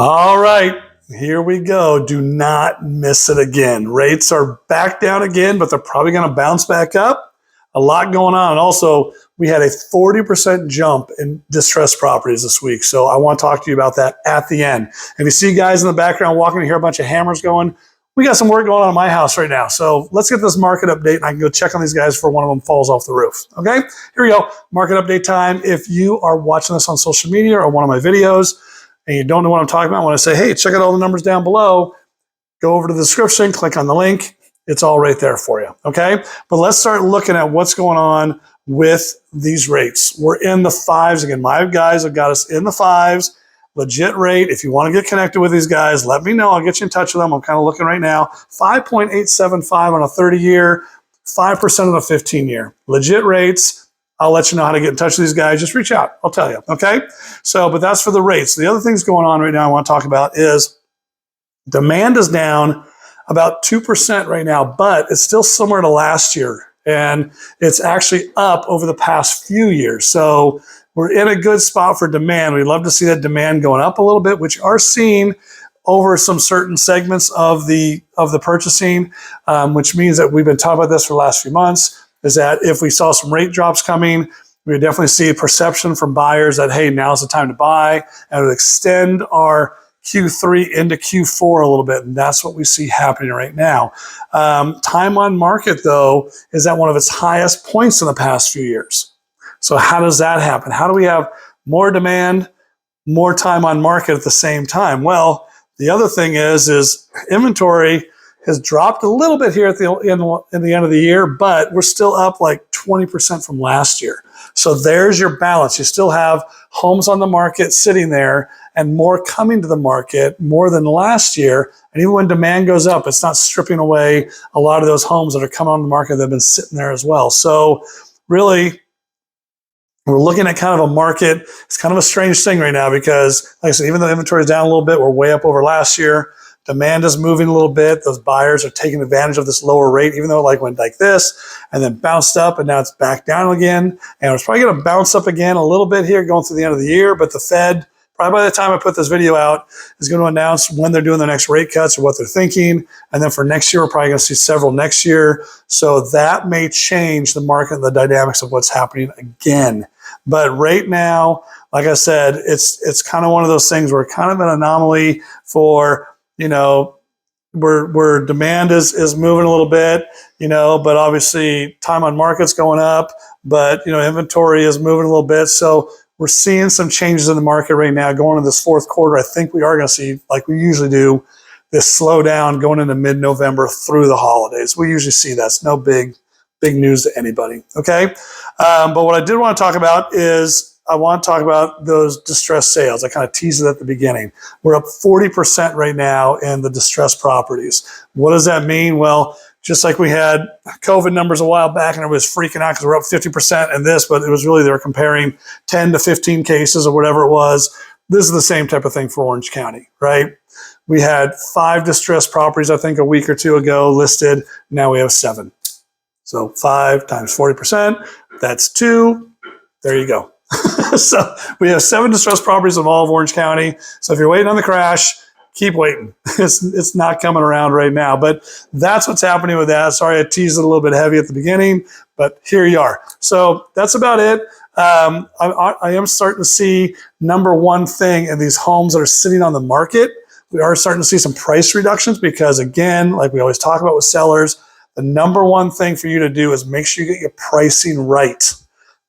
All right, here we go. Do not miss it again. Rates are back down again, but they're probably going to bounce back up. A lot going on. And also, we had a 40% jump in distressed properties this week. So I want to talk to you about that at the end. If you see guys in the background walking, you hear a bunch of hammers going, we got some work going on in my house right now. So let's get this market update, and I can go check on these guys before one of them falls off the roof. Okay, here we go. Market update time. If you are watching this on social media or one of my videos, and you don't know what I'm talking about, I want to say, hey, check out all the numbers down below. Go over to the description, click on the link. It's all right there for you, okay? But let's start looking at what's going on with these rates. We're in the fives again. My guys have got us in the fives, legit rate. If you want to get connected with these guys, let me know. I'll get you in touch with them. I'm kind of looking right now. 5.875 on a 30-year, 5% on a 15-year. Legit rates. I'll let you know how to get in touch with these guys. Just reach out. I'll tell you, okay? So, but that's for the rates. The other things going on right now I want to talk about is demand is down about 2% right now, but it's still similar to last year. And it's actually up over the past few years. So we're in a good spot for demand. We'd love to see that demand going up a little bit, which are seen over some certain segments of the purchasing, which means that we've been talking about this for the last few months, is that if we saw some rate drops coming, we would definitely see a perception from buyers that, hey, now's the time to buy, and it would extend our Q3 into Q4 a little bit, and that's what we see happening right now. Time on market, though, is at one of its highest points in the past few years. So how does that happen? How do we have more demand, more time on market at the same time? Well, the other thing is inventory has dropped a little bit here at the end of the year, but we're still up like 20% from last year. So there's your balance. You still have homes on the market sitting there and more coming to the market more than last year. And even when demand goes up, it's not stripping away a lot of those homes that are coming on the market that have been sitting there as well. So really, we're looking at kind of a market. It's kind of a strange thing right now because, like I said, even though inventory is down a little bit, we're way up over last year. Demand is moving a little bit. Those buyers are taking advantage of this lower rate, even though it went like this and then bounced up, and now it's back down again. And it's probably going to bounce up again a little bit here going through the end of the year. But the Fed, probably by the time I put this video out, is going to announce when they're doing their next rate cuts or what they're thinking. And then for next year, we're probably going to see several next year. So that may change the market and the dynamics of what's happening again. But right now, like I said, it's kind of one of those things where kind of an anomaly for, where demand is moving a little bit, but obviously time on market's going up, but, inventory is moving a little bit. So we're seeing some changes in the market right now going into this fourth quarter. I think we are going to see, like we usually do, this slowdown going into mid-November through the holidays. We usually see that. It's no big news to anybody, okay? But what I did want to talk about is I want to talk about those distressed sales. I kind of teased it at the beginning. We're up 40% right now in the distressed properties. What does that mean? Well, just like we had COVID numbers a while back and it was freaking out because we're up 50% in this, but it was really they were comparing 10 to 15 cases or whatever it was. This is the same type of thing for Orange County, right? We had 5 distressed properties, I think, a week or two ago listed. Now we have 7. So 5 times 40%, that's 2. There you go. So we have 7 distressed properties of all of Orange County. So if you're waiting on the crash, keep waiting. It's not coming around right now. But that's what's happening with that. Sorry, I teased it a little bit heavy at the beginning, but here you are. So that's about it. I am starting to see number one thing in these homes that are sitting on the market. We are starting to see some price reductions because, again, like we always talk about with sellers, the number one thing for you to do is make sure you get your pricing right.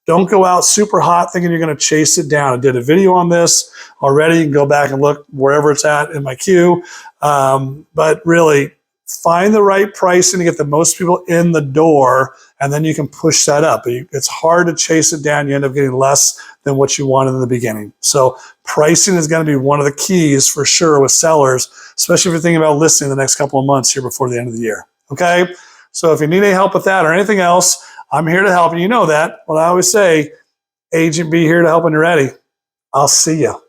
Don't go out super hot thinking you're going to chase it down. I did a video on this already. You can go back and look wherever it's at in my queue. But really, find the right pricing to get the most people in the door, and then you can push that up. It's hard to chase it down. You end up getting less than what you wanted in the beginning. So pricing is going to be one of the keys for sure with sellers, especially if you're thinking about listing the next couple of months here before the end of the year. Okay? So if you need any help with that or anything else, I'm here to help. And you know that. What I always say, Agent B here to help when you're ready. I'll see you.